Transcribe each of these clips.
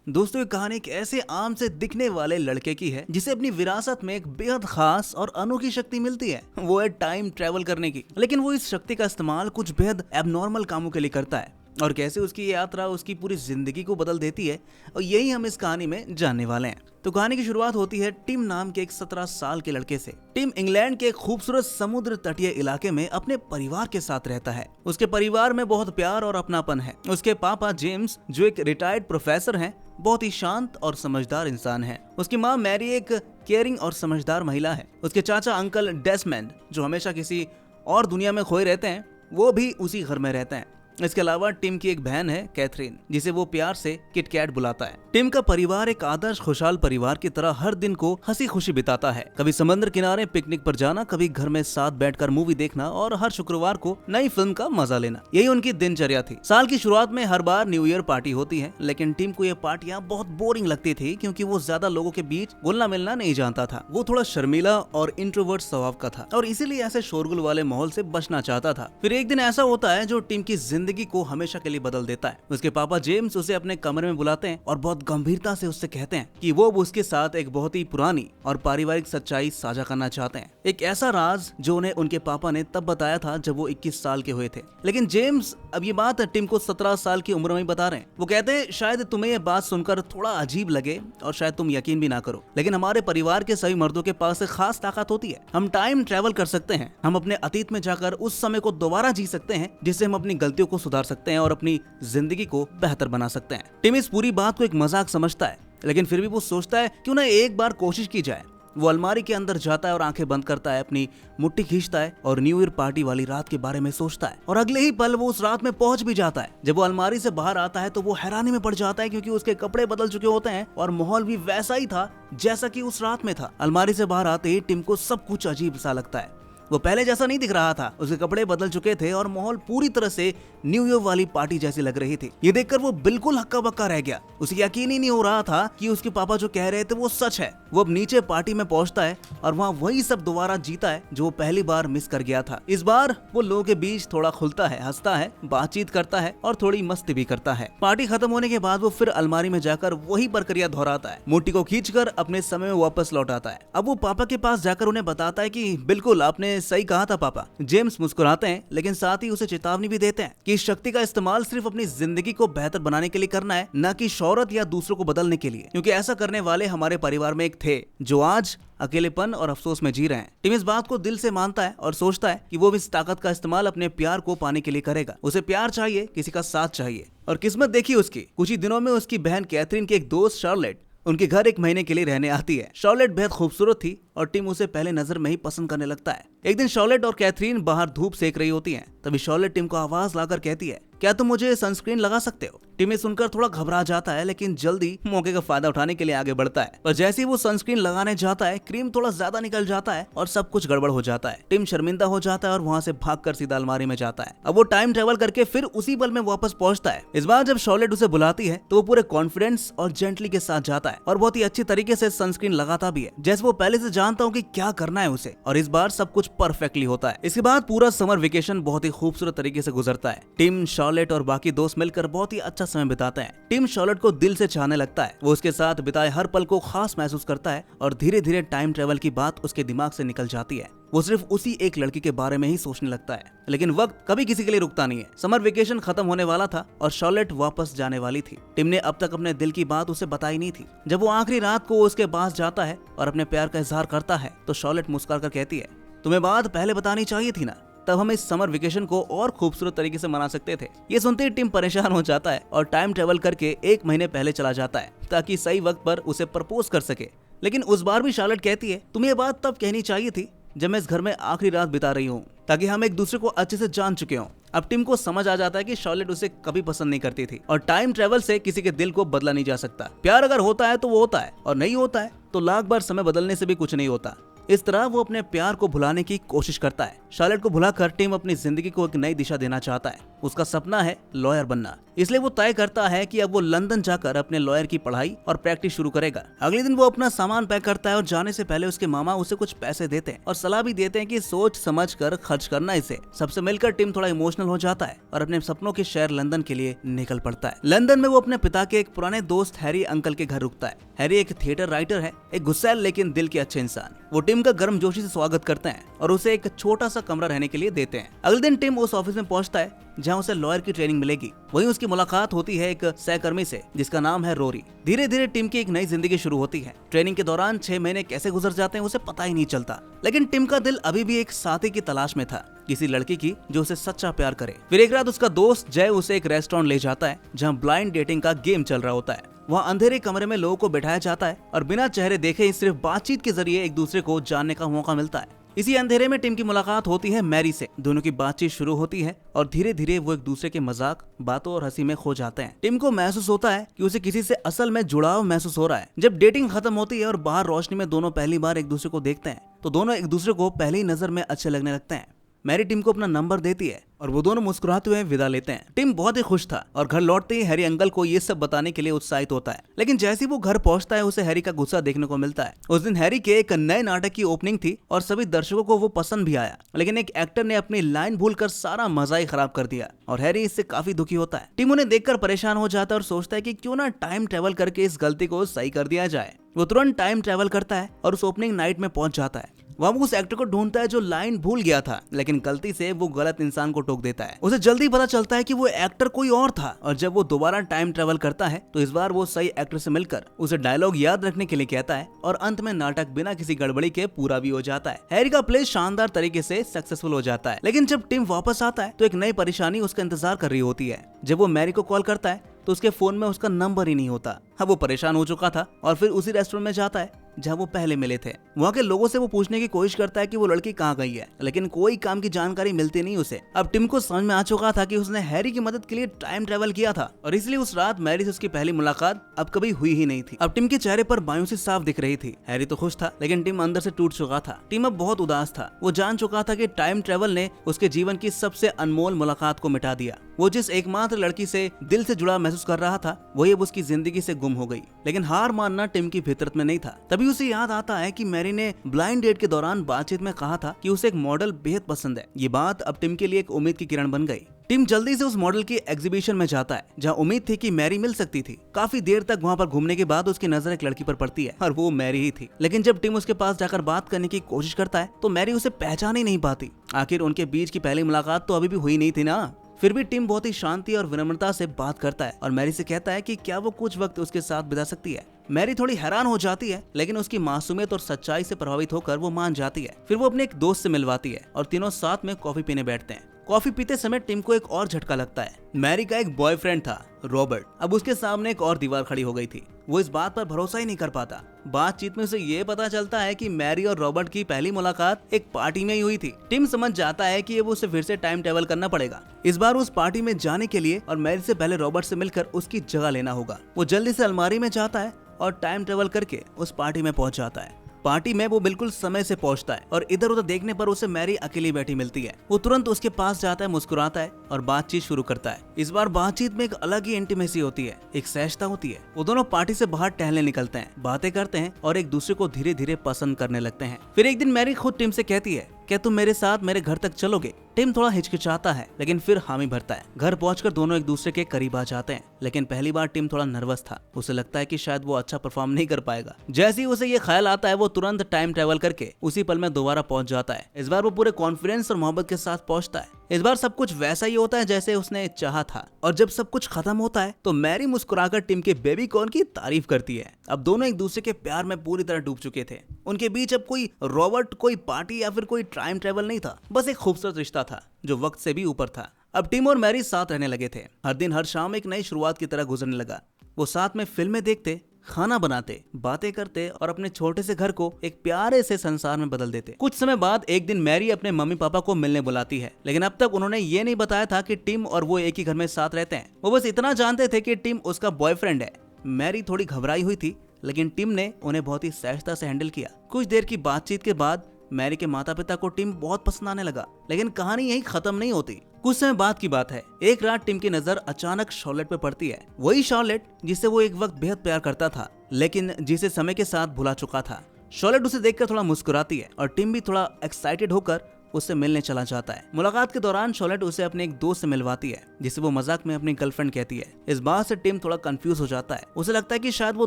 दोस्तों ये कहानी एक ऐसे आम से दिखने वाले लड़के की है जिसे अपनी विरासत में एक बेहद खास और अनोखी शक्ति मिलती है, वो है टाइम ट्रेवल करने की। लेकिन वो इस शक्ति का इस्तेमाल कुछ बेहद एबनॉर्मल कामों के लिए करता है और कैसे उसकी ये यात्रा उसकी पूरी जिंदगी को बदल देती है, और यही हम इस कहानी में जानने वाले हैं। तो कहानी की शुरुआत होती है टिम नाम के एक 17 साल के लड़के से। टिम इंग्लैंड के एक खूबसूरत समुद्र तटीय इलाके में अपने परिवार के साथ रहता है। उसके परिवार में बहुत प्यार और अपनापन है। उसके पापा जेम्स, जो एक रिटायर्ड प्रोफेसर हैं, बहुत ही शांत और समझदार इंसान है। उसकी माँ मैरी एक केयरिंग और समझदार महिला है। उसके चाचा अंकल डेस्मंड, जो हमेशा किसी और दुनिया में खोए रहते हैं, वो भी उसी घर में रहते हैं। इसके अलावा टिम की एक बहन है कैथरीन, जिसे वो प्यार से किट कैट बुलाता है। टिम का परिवार एक आदर्श खुशहाल परिवार की तरह हर दिन को हंसी खुशी बिताता है। कभी समुद्र किनारे पिकनिक पर जाना, कभी घर में साथ बैठकर मूवी देखना और हर शुक्रवार को नई फिल्म का मजा लेना, यही उनकी दिनचर्या थी। साल की शुरुआत में हर बार न्यू ईयर पार्टी होती है, लेकिन टिम को ये पार्टियां बहुत बोरिंग लगती थी क्योंकि वो ज्यादा लोगों के बीच घुलना मिलना नहीं जानता था। वो थोड़ा शर्मीला और इंट्रोवर्ट स्वभाव का था और इसीलिए ऐसे शोरगुल वाले माहौल से बचना चाहता था। फिर एक दिन ऐसा होता है जो टिम की जिंदगी को हमेशा के लिए बदल देता है। उसके पापा जेम्स उसे अपने कमरे में बुलाते हैं और बहुत गंभीरता से उससे कहते हैं कि वो उसके साथ एक बहुत ही पुरानी और पारिवारिक सच्चाई साझा करना चाहते हैं। एक ऐसा राज जो उन्हें उनके पापा ने तब बताया था जब वो 21 साल के हुए थे। लेकिन जेम्स अब ये बात टिम को 17 साल की उम्र में ही बता रहे हैं। वो कहते हैं शायद तुम्हें ये बात सुनकर थोड़ा अजीब लगे और शायद तुम यकीन भी ना करो, लेकिन हमारे परिवार के सभी मर्दों के पास एक खास ताकत होती है। हम टाइम ट्रेवल कर सकते हैं। हम अपने अतीत में जाकर उस समय को दोबारा जी सकते हैं जिससे हम अपनी गलतियों को सुधार सकते हैं और अपनी जिंदगी को बेहतर बना सकते हैं। टिम इस पूरी बात को एक मजाक समझता है, लेकिन फिर भी वो सोचता है क्यों ना एक बार कोशिश की जाए। वो अलमारी के अंदर जाता है और आंखें बंद करता है, अपनी मुट्ठी खींचता है और न्यू ईयर पार्टी वाली रात के बारे में सोचता है। और अगले ही पल वो उस रात में पहुंच भी जाता है। जब वो अलमारी से बाहर आता है तो वो हैरानी में पड़ जाता है क्योंकि उसके कपड़े बदल चुके होते हैं और माहौल भी वैसा ही था जैसा कि उस रात में था। अलमारी से बाहर आते ही टिम को सब कुछ अजीब सा लगता है। वो पहले जैसा नहीं दिख रहा था। उसके कपड़े बदल चुके थे और माहौल पूरी तरह से न्यू ईयर वाली पार्टी जैसी लग रही थी। ये देखकर वो बिल्कुल हक्का बक्का रह गया। उसे यकीन ही नहीं हो रहा था कि उसके पापा जो कह रहे थे वो सच है। वो अब नीचे पार्टी में पहुंचता है और वहाँ वही सब दोबारा जीता है जो वो पहली बार मिस कर गया था। इस बार वो लोगों के बीच थोड़ा खुलता है, हंसता है, बातचीत करता है और थोड़ी मस्ती भी करता है। पार्टी खत्म होने के बाद वो फिर अलमारी में जाकर वही प्रक्रिया दोहराता है। मुट्ठी को खींचकर अपने समय में वापस लौट आता है। अब वो पापा के पास जाकर उन्हें बताता है कि बिल्कुल आपने सही कहा था पापा। जेम्स मुस्कुराते हैं, लेकिन साथ ही उसे चेतावनी भी देते हैं कि इस शक्ति का इस्तेमाल सिर्फ अपनी जिंदगी को बेहतर बनाने के लिए करना है, न कि शोहरत या दूसरों को बदलने के लिए, क्योंकि ऐसा करने वाले हमारे परिवार में एक थे जो आज अकेलेपन और अफसोस में जी रहे हैं। टिम इस बात को दिल से मानता है और सोचता है कि वो भी इस ताकत का इस्तेमाल अपने प्यार को पाने के लिए करेगा। उसे प्यार चाहिए, किसी का साथ चाहिए। और किस्मत देखी उसकी, कुछ ही दिनों में उसकी बहन कैथरीन की एक दोस्त शार्लेट उनके घर एक महीने के लिए रहने आती है। शार्लेट बेहद खूबसूरत थी और टिम उसे पहले नजर में ही पसंद करने लगता है। एक दिन शार्लेट और कैथरीन बाहर धूप सेक रही होती हैं। तभी शार्लेट टिम को आवाज लाकर कहती है, क्या तुम मुझे सनस्क्रीन लगा सकते हो? टिम ये सुनकर थोड़ा घबरा जाता है, लेकिन जल्दी मौके का फायदा उठाने के लिए आगे बढ़ता है। पर जैसे ही वो सनस्क्रीन लगाने जाता है, क्रीम थोड़ा ज्यादा निकल जाता है और सब कुछ गड़बड़ हो जाता है। टिम शर्मिंदा हो जाता है और वहाँ से भागकर सीधा अलमारी में जाता है। अब वो टाइम ट्रेवल करके फिर उसी पल में वापस पहुंचता है। इस बार जब शार्लेट उसे बुलाती है तो वो पूरे कॉन्फिडेंस और जेंटली के साथ जाता है और बहुत ही अच्छी तरीके से सनस्क्रीन लगाता भी है, जैसे वो पहले से जानता हूँ कि क्या करना है उसे। और इस बार सब कुछ परफेक्टली होता है। इसके बाद पूरा समर वेकेशन बहुत ही खूबसूरत तरीके से गुजरता है। टिम, शार्लेट और बाकी दोस्त मिलकर बहुत ही अच्छा समय बिताते हैं। टिम शार्लेट को दिल से चाहने लगता है। वो उसके साथ बिताए हर पल को खास महसूस करता है और धीरे धीरे टाइम ट्रेवल की बात उसके दिमाग से निकल जाती है। वो सिर्फ उसी एक लड़की के बारे में ही सोचने लगता है। लेकिन वक्त कभी किसी के लिए रुकता नहीं है। समर वेकेशन खत्म होने वाला था और शार्लेट वापस जाने वाली थी। टिम ने अब तक अपने दिल की बात उसे बताई नहीं थी। जब वो आखिरी रात को उसके पास जाता है और अपने प्यार का इजहार करता है तो शार्लेट मुस्कुरा कर कहती है, तुम्हें बात पहले बतानी चाहिए थी ना, तब हम इस समर वेकेशन को और खूबसूरत तरीके से मना सकते थे। ये सुनते ही टिम परेशान हो जाता है और टाइम ट्रेवल करके 1 महीने पहले चला जाता है ताकि सही वक्त पर उसे प्रपोज कर सके। लेकिन उस बार भी शार्लेट कहती है, तुम्हें ये बात तब कहनी चाहिए थी जब मैं इस घर में आखिरी रात बिता रही हूँ, ताकि हम एक दूसरे को अच्छे से जान चुके हों। अब टिम को समझ आ जाता है कि शार्लेट उसे कभी पसंद नहीं करती थी और टाइम ट्रेवल से किसी के दिल को बदला नहीं जा सकता। प्यार अगर होता है तो वो होता है और नहीं होता है तो लाख बार समय बदलने से भी कुछ नहीं होता। इस तरह वो अपने प्यार को भुलाने की कोशिश करता है। शार्लेट को भुलाकर टिम अपनी जिंदगी को एक नई दिशा देना चाहता है। उसका सपना है लॉयर बनना, इसलिए वो तय करता है कि अब वो लंदन जाकर अपने लॉयर की पढ़ाई और प्रैक्टिस शुरू करेगा। अगले दिन वो अपना सामान पैक करता है और जाने से पहले उसके मामा उसे कुछ पैसे देते हैं और सलाह भी देते हैं कि सोच समझ कर खर्च करना इसे। सबसे मिलकर टिम थोड़ा इमोशनल हो जाता है और अपने सपनों के शहर लंदन के लिए निकल पड़ता है। लंदन में वो अपने पिता के एक पुराने दोस्त हैरी अंकल के घर रुकता है। हैरी एक थिएटर राइटर है, एक गुस्सैल लेकिन दिल के अच्छे इंसान। वो टिम का गर्मजोशी से स्वागत करते हैं और उसे एक छोटा सा कमरा रहने के लिए देते हैं। अगले दिन टिम उस ऑफिस में पहुंचता है जहां उसे लॉयर की ट्रेनिंग मिलेगी। वहीं उसकी मुलाकात होती है एक सहकर्मी से जिसका नाम है रोरी। धीरे धीरे टिम की एक नई जिंदगी शुरू होती है। ट्रेनिंग के दौरान 6 महीने कैसे गुजर जाते हैं उसे पता ही नहीं चलता, लेकिन टिम का दिल अभी भी एक साथी की तलाश में था, किसी लड़की की जो उसे सच्चा प्यार करे। फिर एक रात उसका दोस्त जय उसे एक रेस्टोरेंट ले जाता है जहाँ ब्लाइंड डेटिंग का गेम चल रहा होता है। वहाँ अंधेरे कमरे में लोगों को बिठाया जाता है और बिना चेहरे देखे ही सिर्फ बातचीत के जरिए एक दूसरे को जानने का मौका मिलता है। इसी अंधेरे में टिम की मुलाकात होती है मैरी से। दोनों की बातचीत शुरू होती है और धीरे धीरे वो एक दूसरे के मजाक, बातों और हंसी में खो जाते हैं। टिम को महसूस होता है कि उसे किसी से असल में जुड़ाव महसूस हो रहा है। जब डेटिंग खत्म होती है और बाहर रोशनी में दोनों पहली बार एक दूसरे को देखते हैं तो दोनों एक दूसरे को पहली नजर में अच्छे लगने लगते हैं। मैरी टिम को अपना नंबर देती है और वो दोनों मुस्कुराते हुए विदा लेते हैं। टिम बहुत ही खुश था और घर लौटते ही हैरी अंकल को ये सब बताने के लिए उत्साहित होता है, लेकिन जैसे ही वो घर पहुंचता है उसे हैरी का गुस्सा देखने को मिलता है। उस दिन हैरी के एक नए नाटक की ओपनिंग थी और सभी दर्शकों को वो पसंद भी आया, लेकिन एक एक्टर ने अपनी लाइन भूलकर सारा मजा ही खराब कर दिया और हैरी इससे काफी दुखी होता है। टिम उन्हें देखकर परेशान हो जाता है और सोचता है कि क्यों ना टाइम ट्रेवल करके इस गलती को सही कर दिया जाए। वो तुरंत टाइम ट्रेवल करता है और उस ओपनिंग नाइट में पहुंच जाता है। वहाँ वो उस एक्टर को ढूंढता है जो लाइन भूल गया था, लेकिन गलती से वो गलत इंसान को टोक देता है। उसे जल्दी पता चलता है कि वो एक्टर कोई और था और जब वो दोबारा टाइम ट्रेवल करता है तो इस बार वो सही एक्टर से मिलकर उसे डायलॉग याद रखने के लिए कहता है और अंत में नाटक बिना किसी गड़बड़ी के पूरा भी हो जाता है। हैरी का प्ले शानदार तरीके से सक्सेसफुल हो जाता है, लेकिन जब टिम वापस आता है तो एक नई परेशानी उसका इंतजार कर रही होती है। जब वो मैरी को कॉल करता है तो उसके फोन में उसका नंबर ही नहीं होता। हाँ, वो परेशान हो चुका था और फिर उसी रेस्टोरेंट में जाता है जहाँ वो पहले मिले थे। वहाँ के लोगों से वो पूछने की कोशिश करता है कि वो लड़की कहाँ गई है, लेकिन कोई काम की जानकारी मिलती नहीं उसे। अब टिम को समझ में आ चुका था कि उसने हैरी की मदद के लिए टाइम ट्रेवल किया था और इसलिए उस रात मैरी से उसकी पहली मुलाकात अब कभी हुई ही नहीं थी। अब टिम के चेहरे पर मायूसी साफ दिख रही थी। हैरी तो खुश था, लेकिन टिम अंदर से टूट चुका था। टिम अब बहुत उदास था। वो जान चुका था कि टाइम ट्रेवल ने उसके जीवन की सबसे अनमोल मुलाकात को मिटा दिया। वो जिस एकमात्र लड़की से दिल से जुड़ा महसूस कर रहा था वही अब उसकी जिंदगी से गुम हो गई। लेकिन हार मानना टिम की फितरत में नहीं था। तभी उसे याद आता है कि मैरी ने ब्लाइंड डेट के दौरान बातचीत में कहा था कि उसे एक मॉडल बेहद पसंद है। ये बात अब टिम के लिए एक उम्मीद की किरण बन गई। टिम जल्दी से उस मॉडल की एग्जीबिशन में जाता है जहाँ उम्मीद थी कि मैरी मिल सकती थी। काफी देर तक वहाँ पर घूमने के बाद उसकी नजर एक लड़की पर पड़ती है और वो मैरी ही थी। लेकिन जब टिम उसके पास जाकर बात करने की कोशिश करता है तो मैरी उसे पहचान ही नहीं पाती। आखिर उनके बीच की पहली मुलाकात तो अभी भी हुई नहीं थी ना। फिर भी टिम बहुत ही शांति और विनम्रता से बात करता है और मैरी से कहता है कि क्या वो कुछ वक्त उसके साथ बिता सकती है। मैरी थोड़ी हैरान हो जाती है, लेकिन उसकी मासूमियत और सच्चाई से प्रभावित होकर वो मान जाती है। फिर वो अपने एक दोस्त से मिलवाती है और तीनों साथ में कॉफी पीने बैठते हैं। कॉफी पीते समय टिम को एक और झटका लगता है। मैरी का एक बॉयफ्रेंड था रॉबर्ट, अब उसके सामने एक और दीवार खड़ी हो गई थी। वो इस बात पर भरोसा ही नहीं कर पाता। बातचीत में उसे ये पता चलता है कि मैरी और रॉबर्ट की पहली मुलाकात एक पार्टी में ही हुई थी। टिम समझ जाता है कि अब उसे फिर से टाइम ट्रेवल करना पड़ेगा। इस बार उस पार्टी में जाने के लिए और मैरी से पहले रॉबर्ट से मिलकर उसकी जगह लेना होगा। वो जल्दी से अलमारी में जाता है और टाइम ट्रेवल करके उस पार्टी में पहुंच जाता है। पार्टी में वो बिल्कुल समय से पहुंचता है और इधर उधर देखने पर उसे मैरी अकेली बैठी मिलती है। वो तुरंत उसके पास जाता है, मुस्कुराता है और बातचीत शुरू करता है। इस बार बातचीत में एक अलग ही इंटीमेसी होती है, एक सहजता होती है। वो दोनों पार्टी से बाहर टहलने निकलते हैं, बातें करते हैं और एक दूसरे को धीरे धीरे पसंद करने लगते हैं। फिर एक दिन मैरी खुद टिम से कहती है, क्या तुम मेरे साथ मेरे घर तक चलोगे? टिम थोड़ा हिचकिचाता है, लेकिन फिर हामी भरता है। घर पहुंचकर दोनों एक दूसरे के करीब आ जाते हैं, लेकिन पहली बार टिम थोड़ा नर्वस था। उसे लगता है कि शायद वो अच्छा परफॉर्म नहीं कर पाएगा। जैसे ही उसे ये ख्याल आता है वो तुरंत टाइम ट्रेवल करके उसी पल में दोबारा पहुंच जाता है। इस बार वो पूरे कॉन्फिडेंस और मोहब्बत के साथ पहुंचता है। इस बार सब कुछ वैसा ही होता है जैसे उसने चाहा था और जब सब कुछ खत्म होता है तो मैरी मुस्कुराकर टिम के बेबी कॉर्न की तारीफ करती है। अब दोनों एक दूसरे के प्यार में पूरी तरह डूब चुके थे। उनके बीच अब कोई रॉबर्ट, कोई पार्टी या फिर कोई टाइम ट्रेवल नहीं था, बस एक खूबसूरत रिश्ता था जो वक्त से भी ऊपर था। अब टिम और मैरी साथ रहने लगे थे। हर दिन हर शाम एक नई शुरुआत की तरह गुजरने लगा। वो साथ में फिल्में देखते, खाना बनाते, बातें करते और अपने छोटे से घर को एक प्यारे से संसार में बदल देते। कुछ समय बाद एक दिन मैरी अपने मम्मी पापा को मिलने बुलाती है, लेकिन अब तक उन्होंने ये नहीं बताया था कि टिम और वो एक ही घर में साथ रहते हैं। वो बस इतना जानते थे कि टिम उसका बॉयफ्रेंड है। मैरी थोड़ी घबराई हुई थी, लेकिन टिम ने उन्हें बहुत ही सहजता से हैंडल किया। कुछ देर की बातचीत के बाद मैरी के माता पिता को टिम बहुत पसंद आने लगा, लेकिन कहानी यही खत्म नहीं होती। कुछ समय बाद की बात है, एक रात टिम की नजर अचानक शॉर्लेट पे पड़ती है। वही शॉर्लेट जिसे वो एक वक्त बेहद प्यार करता था, लेकिन जिसे समय के साथ भुला चुका था। शॉर्लेट उसे देखकर थोड़ा मुस्कुराती है और टिम भी थोड़ा एक्साइटेड होकर उससे मिलने चला जाता है। मुलाकात के दौरान शॉर्लेट उसे अपने एक दोस्त से मिलवाती है, जिसे वो मजाक में अपनी गर्लफ्रेंड कहती है। इस बात से टिम थोड़ा कंफ्यूज हो जाता है। उसे लगता है कि शायद वो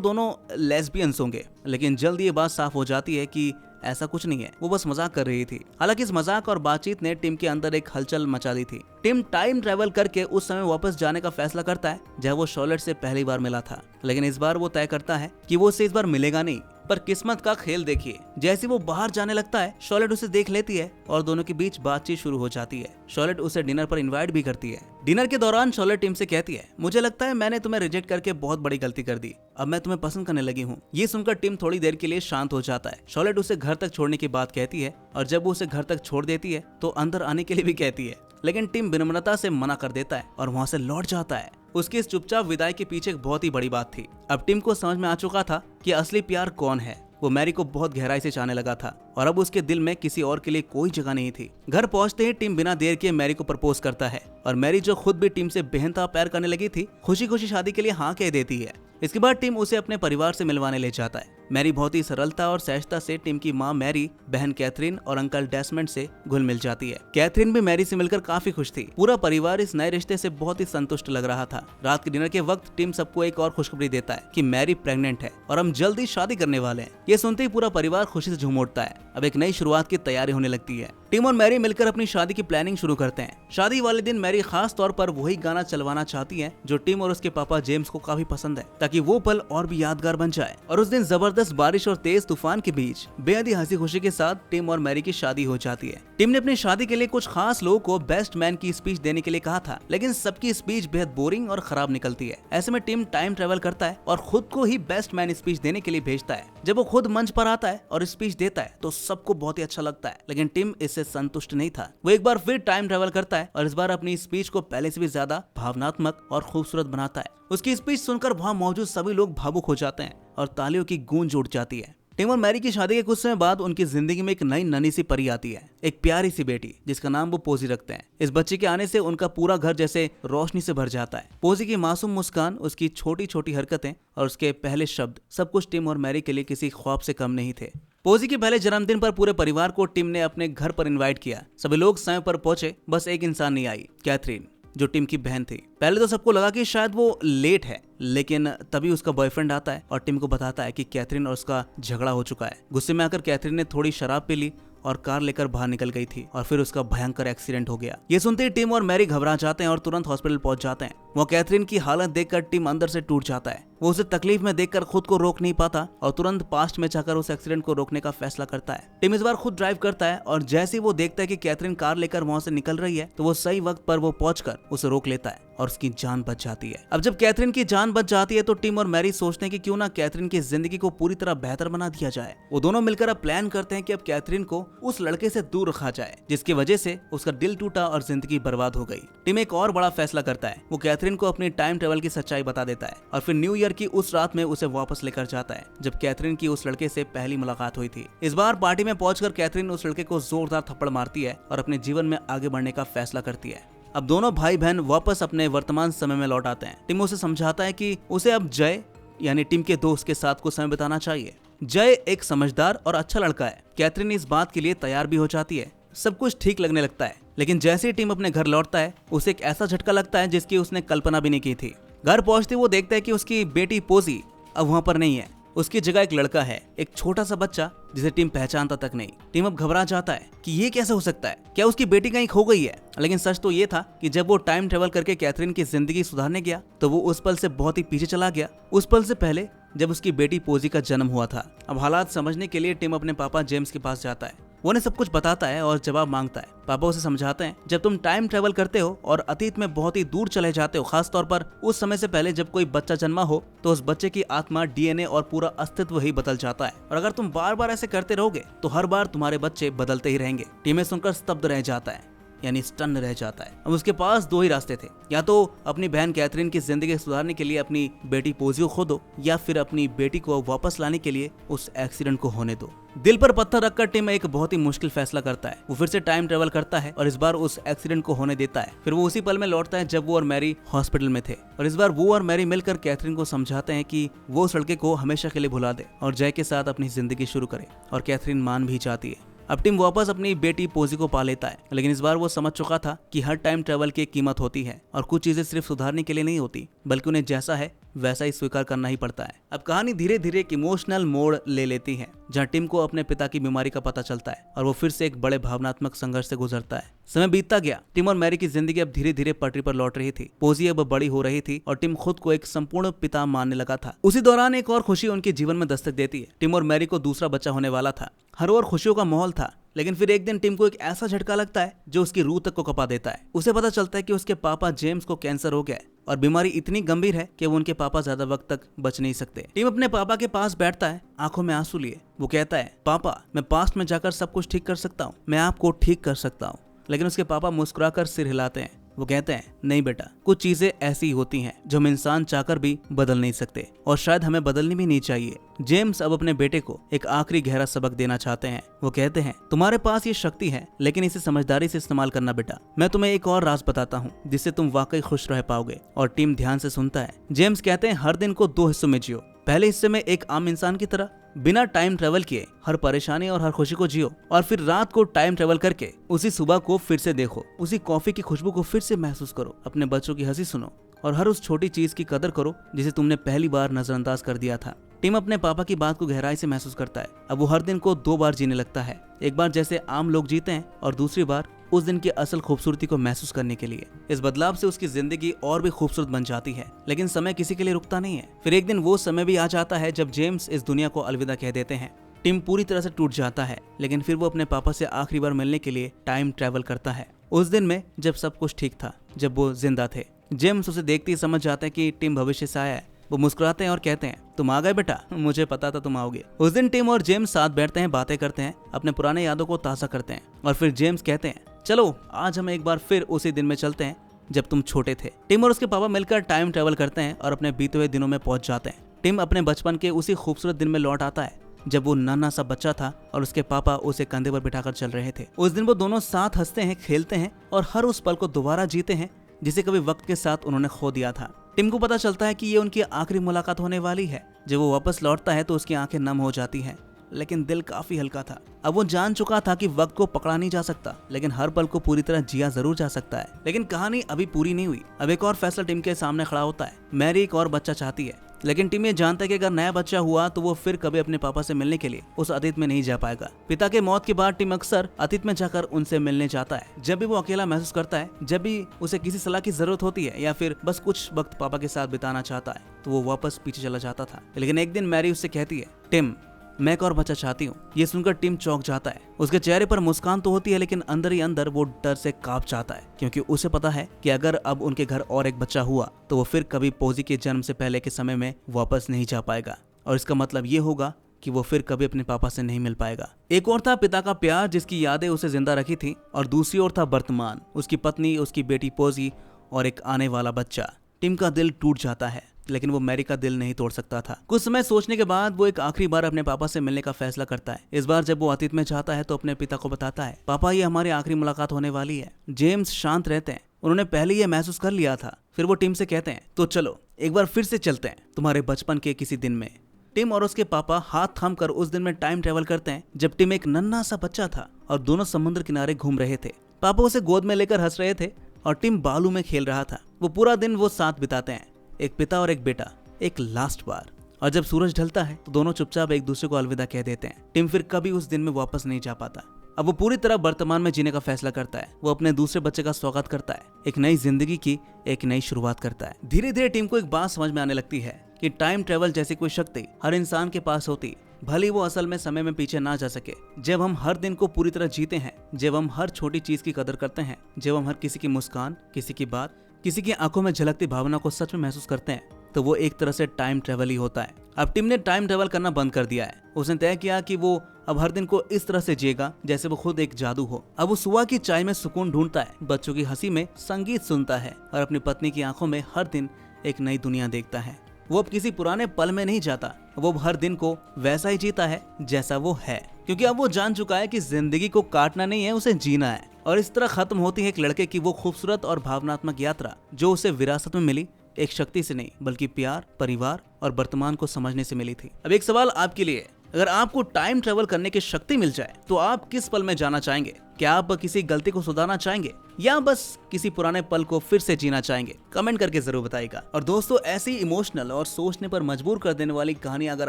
दोनों लेस्बियंस होंगे, लेकिन जल्द ये बात साफ हो जाती है कि ऐसा कुछ नहीं है, वो बस मजाक कर रही थी। हालांकि इस मजाक और बातचीत ने टिम के अंदर एक हलचल मचा दी थी। टिम टाइम ट्रेवल करके उस समय वापस जाने का फैसला करता है जब वो शॉर्लेट से पहली बार मिला था, लेकिन इस बार वो तय करता है कि वो उससे इस बार मिलेगा नहीं। पर किस्मत का खेल देखिए, जैसे वो बाहर जाने लगता है शॉर्लेट उसे देख लेती है और दोनों के बीच बातचीत शुरू हो जाती है। शॉर्लेट उसे डिनर पर इनवाइट भी करती है। डिनर के दौरान शॉर्लेट टिम से कहती है, मुझे लगता है मैंने तुम्हें रिजेक्ट करके बहुत बड़ी गलती कर दी, अब मैं तुम्हें पसंद करने लगी हूँ। ये सुनकर टिम थोड़ी देर के लिए शांत हो जाता है। शॉर्लेट उसे घर तक छोड़ने की बात कहती है और जब वो उसे घर तक छोड़ देती है तो अंदर आने के लिए भी कहती है, लेकिन टिम विनम्रता से मना कर देता है और वहाँ से लौट जाता है। उसकी इस चुपचाप विदाई के पीछे एक बहुत ही बड़ी बात थी। अब टिम को समझ में आ चुका था कि असली प्यार कौन है। वो मैरी को बहुत गहराई से चाहने लगा था और अब उसके दिल में किसी और के लिए कोई जगह नहीं थी। घर पहुंचते ही टिम बिना देर किए मैरी को प्रपोज करता है और मैरी, जो खुद भी टिम से बेहनता प्यार करने लगी थी, खुशी खुशी शादी के लिए हाँ कह देती है। इसके बाद टिम उसे अपने परिवार से मिलवाने ले जाता है। मैरी बहुत ही सरलता और सहजता से टिम की माँ मैरी, बहन कैथरीन और अंकल डेस्मंड से घुल मिल जाती है। कैथरीन भी मैरी से मिलकर काफी खुश थी। पूरा परिवार इस नए रिश्ते से बहुत ही संतुष्ट लग रहा था। रात के डिनर के वक्त टिम सबको एक और खुशखबरी देता है कि मैरी प्रेग्नेंट है और हम जल्द ही शादी करने वाले हैं। ये सुनते ही पूरा परिवार खुशी से झूम उठता है। अब एक नई शुरुआत की तैयारी होने लगती है। टिम और मैरी मिलकर अपनी शादी की प्लानिंग शुरू करते हैं। शादी वाले दिन मैरी खास तौर पर वही गाना चलवाना चाहती है जो टिम और उसके पापा जेम्स को काफी पसंद है, ताकि वो पल और भी यादगार बन जाए। और उस दिन जबरदस्त बारिश और तेज तूफान के बीच बेहद ही हंसी खुशी के साथ टिम और मैरी की शादी हो जाती है। टिम ने अपनी शादी के लिए कुछ खास लोगों को बेस्ट मैन की स्पीच देने के लिए कहा था, लेकिन सबकी स्पीच बेहद बोरिंग और खराब निकलती है। ऐसे में टिम टाइम ट्रेवल करता है और खुद को ही बेस्ट मैन स्पीच देने के लिए भेजता है। जब वो खुद मंच पर आता है और स्पीच देता है तो सबको बहुत ही अच्छा लगता है, लेकिन टिम इससे संतुष्ट नहीं था। वो एक बार फिर टाइम ट्रेवल करता है और इस बार अपनी स्पीच को पहले से भी ज्यादा भावनात्मक और खूबसूरत बनाता है। उसकी स्पीच सुनकर वहाँ मौजूद सभी लोग भावुक हो जाते हैं और तालियों की गूंज उठ जाती है। टिम और मैरी की शादी के कुछ समय बाद उनकी जिंदगी में एक नई नन्ही सी परी आती है, एक प्यारी सी बेटी जिसका नाम वो पोजी रखते हैं। इस बच्चे के आने से उनका पूरा घर जैसे रोशनी से भर जाता है। पोजी की मासूम मुस्कान, उसकी छोटी छोटी हरकतें और उसके पहले शब्द, सब कुछ टिम और मैरी के लिए किसी ख्वाब से कम नहीं थे। पोजी के पहले जन्मदिन पर पूरे परिवार को टिम ने अपने घर पर इनवाइट किया। सभी लोग समय पर पहुंचे, बस एक इंसान नहीं आई, कैथरीन, जो टिम की बहन थी। पहले तो सबको लगा कि शायद वो लेट है, लेकिन तभी उसका बॉयफ्रेंड आता है और टिम को बताता है कि कैथरीन और उसका झगड़ा हो चुका है। गुस्से में आकर कैथरीन ने थोड़ी शराब पी ली और कार लेकर बाहर निकल गई थी और फिर उसका भयंकर एक्सीडेंट हो गया। ये सुनते ही टिम और मैरी घबरा जाते हैं और तुरंत हॉस्पिटल पहुंच जाते हैं। वो कैथरीन की हालत देखकर टिम अंदर से टूट जाता है। वो उसे तकलीफ में देखकर खुद को रोक नहीं पाता और तुरंत पास्ट में जाकर उस एक्सीडेंट को रोकने का फैसला करता है। टिम इस बार खुद ड्राइव करता है और जैसे ही वो देखता है कि कैथरीन कार लेकर वहाँ से निकल रही है तो वो सही वक्त पर वो पहुंचकर उसे रोक लेता है और उसकी जान बच जाती है। अब जब कैथरीन की जान बच जाती है तो टिम और मैरी सोचते हैं कि क्यों ना कैथरीन की जिंदगी को पूरी तरह बेहतर बना दिया जाए। वो दोनों मिलकर अब प्लान करते हैं कि अब कैथरीन को उस लड़के से दूर रखा जाए जिसकी वजह से उसका दिल टूटा और जिंदगी बर्बाद हो गई। टिम एक और बड़ा फैसला करता है। वो कैथरीन को अपनी टाइम ट्रेवल की सच्चाई बता देता है और फिर न्यू ईयर की उस रात में उसे वापस लेकर जाता है जब कैथरीन की उस लड़के से पहली मुलाकात हुई थी। इस बार पार्टी में पहुंचकर कैथरीन उस लड़के को जोरदार थप्पड़ मारती है और अपने जीवन में आगे बढ़ने का फैसला करती है। अब दोनों भाई बहन वापस अपने वर्तमान समय में लौट आते हैं। टिम उसे समझाता है कि उसे अब जय यानी टिम के दोस्त के साथ कुछ समय बिताना चाहिए। जय एक समझदार और अच्छा लड़का है। कैथरीन इस बात के लिए तैयार भी हो जाती है। सब कुछ ठीक लगने लगता है, लेकिन जैसे ही टिम अपने घर लौटता है उसे एक ऐसा झटका लगता है जिसकी उसने कल्पना भी नहीं की थी। घर पहुंचते वो देखता है कि उसकी बेटी पोजी अब वहाँ पर नहीं है। उसकी जगह एक लड़का है, एक छोटा सा बच्चा जिसे टिम पहचानता तक नहीं। टिम अब घबरा जाता है कि ये कैसे हो सकता है, क्या उसकी बेटी कहीं खो गई है। लेकिन सच तो ये था कि जब वो टाइम ट्रेवल करके कैथरीन की जिंदगी सुधारने गया तो वो उस पल से बहुत ही पीछे चला गया, उस पल से पहले जब उसकी बेटी पोजी का जन्म हुआ था। अब हालात समझने के लिए टिम अपने पापा जेम्स के पास जाता है। वो उन्हें सब कुछ बताता है और जवाब मांगता है। पापा उसे समझाते हैं, जब तुम टाइम ट्रेवल करते हो और अतीत में बहुत ही दूर चले जाते हो, खास तौर पर उस समय से पहले जब कोई बच्चा जन्मा हो, तो उस बच्चे की आत्मा, डीएनए और पूरा अस्तित्व ही बदल जाता है। और अगर तुम बार बार ऐसे करते रहोगे तो हर बार तुम्हारे बच्चे बदलते ही रहेंगे। टिम सुनकर स्तब्ध रह जाता है। यानी स्टन रह जाता है। अब उसके पास दो ही रास्ते थे, या तो अपनी बहन कैथरीन की जिंदगी सुधारने के लिए अपनी बेटी पोजी को खो दो, या फिर अपनी बेटी को वापस लाने के लिए उस एक्सीडेंट को होने दो। दिल पर पत्थर रखकर टिम एक बहुत ही मुश्किल फैसला करता है। वो फिर से टाइम ट्रेवल करता है और इस बार उस एक्सीडेंट को होने देता है। फिर वो उसी पल में लौटता है जब वो और मैरी हॉस्पिटल में थे, और इस बार वो और मैरी मिलकर कैथरीन को समझाते हैं कि वो उस लड़के को हमेशा के लिए भुला दे और जय के साथ अपनी जिंदगी शुरू करे, और कैथरीन मान भी जाती है। अब टिम वापस अपनी बेटी पोजी को पा लेता है, लेकिन इस बार वो समझ चुका था कि हर टाइम ट्रेवल की एक कीमत होती है और कुछ चीजें सिर्फ सुधारने के लिए नहीं होती, बल्कि उन्हें जैसा है वैसा ही स्वीकार करना ही पड़ता है। अब कहानी धीरे धीरे एक इमोशनल मोड़ ले लेती है, जहाँ टिम को अपने पिता की बीमारी का पता चलता है और वो फिर से एक बड़े भावनात्मक संघर्ष से गुजरता है। समय बीतता गया, टिम और मैरी की जिंदगी अब धीरे धीरे पटरी पर लौट रही थी। पोजी अब बड़ी हो रही थी और टिम खुद को एक संपूर्ण पिता मानने लगा था। उसी दौरान एक और खुशी उनके जीवन में दस्तक देती है। टिम और मैरी को दूसरा बच्चा होने वाला था। हर ओर खुशियों का माहौल था, लेकिन फिर एक दिन टिम को एक ऐसा झटका लगता है जो उसकी रूह तक को कपा देता है। उसे पता चलता है कि उसके पापा जेम्स को कैंसर हो गया है और बीमारी इतनी गंभीर है कि वो उनके पापा ज्यादा वक्त तक बच नहीं सकते। टिम अपने पापा के पास बैठता है, आंखों में आंसू लिए। वो कहता है, पापा, मैं पास्ट में जाकर सब कुछ ठीक कर सकता हूँ, मैं आपको ठीक कर सकता हूँ। लेकिन उसके पापा मुस्कुराकर सिर हिलाते हैं। वो कहते हैं, नहीं बेटा, कुछ चीजें ऐसी होती हैं जो हम इंसान चाहकर भी बदल नहीं सकते, और शायद हमें बदलनी भी नहीं चाहिए। जेम्स अब अपने बेटे को एक आखिरी गहरा सबक देना चाहते हैं। वो कहते हैं, तुम्हारे पास ये शक्ति है, लेकिन इसे समझदारी से इस्तेमाल करना बेटा। मैं तुम्हें एक और राज बताता हूँ जिससे तुम वाकई खुश रह पाओगे। और टीम ध्यान से सुनता है। जेम्स कहते हैं, हर दिन को 2 हिस्सों में जियो। पहले हिस्से में एक आम इंसान की तरह बिना टाइम ट्रेवल किए हर परेशानी और हर खुशी को जियो, और फिर रात को टाइम ट्रेवल करके उसी सुबह को फिर से देखो, उसी कॉफी की खुशबू को फिर से महसूस करो, अपने बच्चों की हंसी सुनो और हर उस छोटी चीज की कदर करो जिसे तुमने पहली बार नजरअंदाज कर दिया था। टिम अपने पापा की बात को गहराई से महसूस करता है। अब वो हर दिन को 2 बार जीने लगता है, एक बार जैसे आम लोग जीते हैं और दूसरी बार उस दिन की असल खूबसूरती को महसूस करने के लिए। इस बदलाव से उसकी जिंदगी और भी खूबसूरत बन जाती है, लेकिन समय किसी के लिए रुकता नहीं है। फिर एक दिन वो समय भी आ जाता है जब जेम्स इस दुनिया को अलविदा कह देते हैं। टिम पूरी तरह से टूट जाता है, लेकिन फिर वो अपने पापा से आखिरी बार मिलने के लिए टाइम ट्रेवल करता है। उस दिन में जब सब कुछ ठीक था, जब वो जिंदा थे। जेम्स उसे देखते ही समझ जाते हैं कि टिम भविष्य से आया है। वो मुस्कुराते हैं और कहते हैं, तुम आ गए बेटा, मुझे पता था तुम आओगे। उस दिन टिम और जेम्स साथ बैठते हैं, बातें करते हैं, अपने पुराने यादों को ताज़ा करते हैं, और फिर जेम्स कहते हैं, चलो आज हम एक बार फिर उसी दिन में चलते हैं जब तुम छोटे थे। टिम और उसके पापा मिलकर टाइम ट्रेवल करते हैं और अपने बीते हुए दिनों में पहुंच जाते हैं। टिम अपने बचपन के उसी खूबसूरत दिन में लौट आता है जब वो नन्हा सा बच्चा था और उसके पापा उसे कंधे पर बिठाकर चल रहे थे। उस दिन वो दोनों साथ हंसते हैं, खेलते हैं और हर उस पल को दोबारा जीते हैं जिसे कभी वक्त के साथ उन्होंने खो दिया था। टिम को पता चलता है कि ये उनकी आखिरी मुलाकात होने वाली है। जब वो वापस लौटता है तो उसकी आंखें नम हो जाती हैं, लेकिन दिल काफी हल्का था। अब वो जान चुका था कि वक्त को पकड़ा नहीं जा सकता, लेकिन हर पल को पूरी तरह जिया जरूर जा सकता है। लेकिन कहानी अभी पूरी नहीं हुई। अब एक और फैसला टिम के सामने खड़ा होता है। मैरी एक और बच्चा चाहती है, लेकिन टिम ये जानता है कि अगर नया बच्चा हुआ तो वो फिर कभी अपने पापा से मिलने के लिए उस अतीत में नहीं जा पाएगा। पिता के मौत के बाद टिम अक्सर अतीत में जाकर उनसे मिलने जाता है। जब भी वो अकेला महसूस करता है, जब भी उसे किसी सलाह की जरूरत होती है या फिर बस कुछ वक्त पापा के साथ बिताना चाहता है, तो वो वापस पीछे चला जाता था। लेकिन एक दिन मैरी उससे कहती है, टिम, मैं एक और बच्चा चाहती हूँ। ये सुनकर टिम चौंक जाता है। उसके चेहरे पर मुस्कान तो होती है, लेकिन अंदर ही अंदर वो डर से कांप जाता है, क्योंकि उसे पता है कि अगर अब उनके घर और एक बच्चा हुआ तो वो फिर कभी पोजी के जन्म से पहले के समय में वापस नहीं जा पाएगा, और इसका मतलब ये होगा कि वो फिर कभी अपने पापा से नहीं मिल पाएगा। एक और था पिता का प्यार जिसकी यादें उसे जिंदा रखी थी, और दूसरी ओर था वर्तमान, उसकी पत्नी, उसकी बेटी पोजी और एक आने वाला बच्चा। टिम का दिल टूट जाता है, लेकिन वो मैरी का दिल नहीं तोड़ सकता था। कुछ समय सोचने के बाद वो एक आखिरी बार अपने पापा से मिलने का फैसला करता है। इस बार जब वो अतीत में जाता है तो अपने पिता को बताता है, पापा, ये हमारी आखिरी मुलाकात होने वाली है। जेम्स शांत रहते हैं, उन्होंने पहले ये महसूस कर लिया था। फिर वो टिम से कहते हैं, तो चलो एक बार फिर से चलते हैं तुम्हारे बचपन के किसी दिन में। टिम और उसके पापा हाथ थाम कर उस दिन में टाइम ट्रेवल करते हैं जब टिम एक नन्हा सा बच्चा था और दोनों समुद्र किनारे घूम रहे थे। पापा उसे गोद में लेकर हंस रहे थे और टिम बालू में खेल रहा था। वो पूरा दिन वो साथ बिताते हैं, एक पिता और एक बेटा, एक लास्ट बार। और जब सूरज ढलता है तो दोनों चुपचाप एक दूसरे को अलविदा कह देते हैं। टिम फिर कभी उस दिन में वापस नहीं जा पाता। अब वो पूरी तरह वर्तमान में जीने का फैसला करता है। वो अपने दूसरे बच्चे का स्वागत करता है, एक नई जिंदगी की एक नई शुरुआत करता है। धीरे धीरे टिम को एक बात समझ में आने लगती है कि टाइम ट्रेवल जैसी कोई शक्ति हर इंसान के पास होती, भले वो असल में समय में पीछे ना जा सके। जब हम हर दिन को पूरी तरह जीते हैं, जब हम हर छोटी चीज की कदर करते हैं, जब हम हर किसी की मुस्कान, किसी की बात, किसी की आंखों में झलकती भावना को सच में महसूस करते हैं, तो वो एक तरह से टाइम ट्रेवल ही होता है। अब टिम ने टाइम ट्रेवल करना बंद कर दिया है। उसने तय किया कि वो अब हर दिन को इस तरह से जिएगा जैसे वो खुद एक जादू हो। अब वो सुबह की चाय में सुकून ढूंढता है, बच्चों की हंसी में संगीत सुनता है और अपनी पत्नी की आंखों में हर दिन एक नई दुनिया देखता है। वो अब किसी पुराने पल में नहीं जाता, वो हर दिन को वैसा ही जीता है जैसा वो है, क्योंकि अब वो जान चुका है कि जिंदगी को काटना नहीं है, उसे जीना है। और इस तरह खत्म होती है एक लड़के की वो खूबसूरत और भावनात्मक यात्रा जो उसे विरासत में मिली, एक शक्ति से नहीं बल्कि प्यार, परिवार और वर्तमान को समझने से मिली थी। अब एक सवाल आपके लिए, अगर आपको टाइम ट्रेवल करने की शक्ति मिल जाए तो आप किस पल में जाना चाहेंगे? क्या आप किसी गलती को सुधारना चाहेंगे या बस किसी पुराने पल को फिर से जीना चाहेंगे? कमेंट करके जरूर बताइएगा। और दोस्तों, ऐसी इमोशनल और सोचने पर मजबूर कर देने वाली कहानी अगर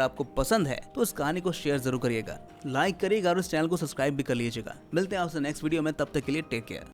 आपको पसंद है तो इस कहानी को शेयर जरूर करिएगा, लाइक करिएगा और इस चैनल को सब्सक्राइब भी कर लीजिएगा। मिलते हैं आपसे नेक्स्ट वीडियो में, तब तक के लिए टेक केयर।